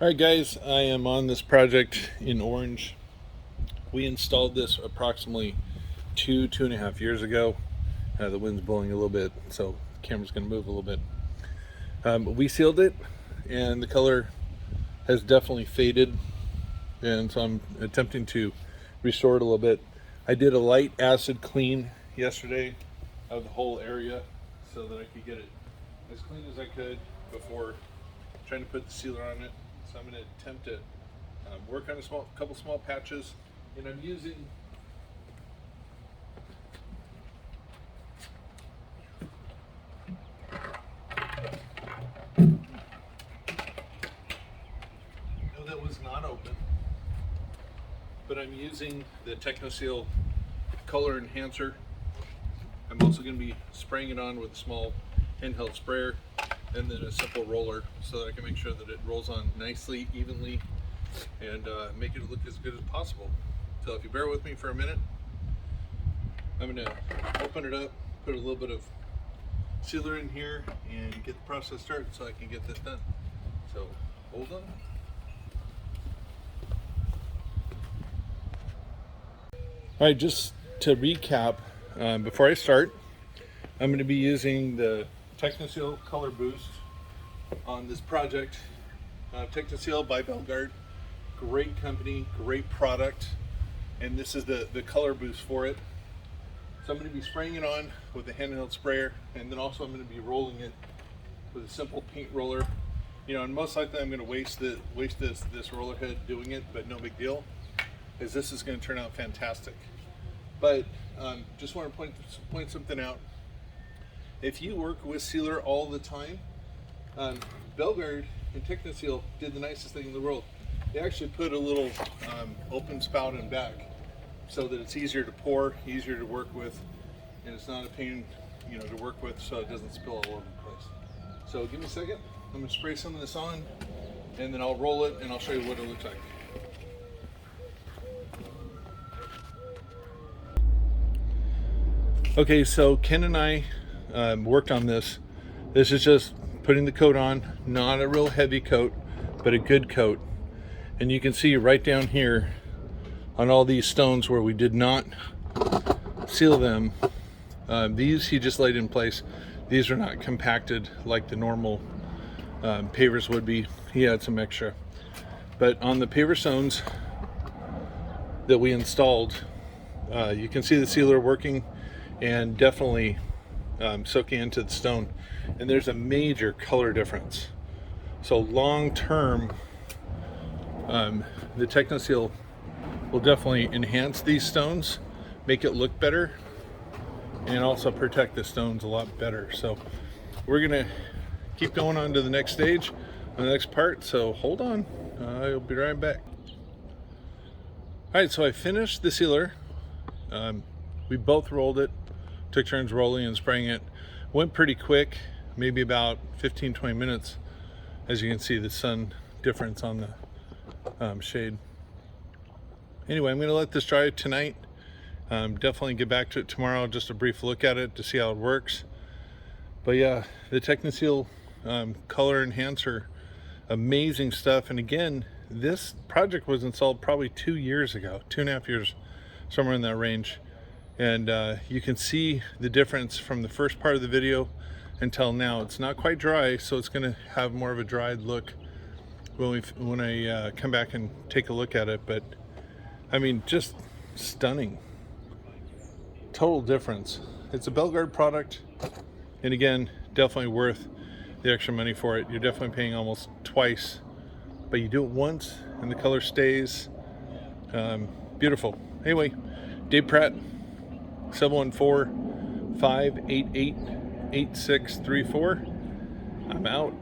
Alright guys, I am on this project in orange. We installed this approximately two and a half years ago. The wind's blowing a little bit, so the camera's going to move a little bit. We sealed it, and the color has definitely faded, and so I'm attempting to restore it a little bit. I did a light acid clean yesterday of the whole area so that I could get it as clean as I could before trying to put the sealer on it. So I'm going to attempt to work on a couple small patches, and I'm using no, that was not open, but I'm using the Techniseal Color Enhancer. I'm also going to be spraying it on with a small handheld sprayer and then a simple roller so that I can make sure that it rolls on nicely, evenly, and make it look as good as possible. So if you bear with me for a minute, I'm going to open it up, put a little bit of sealer in here, and get the process started so I can get this done. So hold on. All right, just to recap, before I start, I'm going to be using the Techniseal Color Boost on this project. Techniseal by Belgard, great company, great product, and this is the color boost for it. So I'm going to be spraying it on with a handheld sprayer, and then also I'm going to be rolling it with a simple paint roller. You know, and most likely I'm going to waste this roller head doing it, but no big deal, as this is going to turn out fantastic. But just want to point something out. If you work with sealer all the time, Belgard and Techniseal did the nicest thing in the world. They actually put a little open spout in back so that it's easier to pour, easier to work with, and it's not a pain, to work with, so it doesn't spill all over the place. So give me a second. I'm going to spray some of this on, and then I'll roll it, and I'll show you what it looks like. Okay, so Ken and I worked on this. This is just putting the coat on, not a real heavy coat, but a good coat. And you can see right down here on all these stones where we did not seal them, these he just laid in place. These are not compacted like the normal pavers would be. He had some extra. But on the paver stones that we installed, you can see the sealer working and definitely soaking into the stone, and there's a major color difference. So long term, the Techniseal will definitely enhance these stones, make it look better, and also protect the stones a lot better. So we're gonna keep going on to the next stage, on the next part, so hold on, I'll be right back. All right, so I finished the sealer. We both rolled it, took turns rolling and spraying it. Went pretty quick, maybe about 15-20 minutes. As you can see, the sun difference on the shade. Anyway, I'm going to let this dry tonight. Definitely get back to it tomorrow, just a brief look at it to see how it works. But yeah, the Techniseal Color Enhancer, amazing stuff. And again, this project was installed probably 2 years ago, 2.5 years, somewhere in that range. And you can see the difference from the first part of the video until now. It's not quite dry, so it's going to have more of a dried look when I come back and take a look at it. But I mean, just stunning. Total difference. It's a Belgard product, and again, definitely worth the extra money for it. You're definitely paying almost twice, but you do it once and the color stays. Beautiful. Anyway, Dave Pratt, 714-588-8634. I'm out.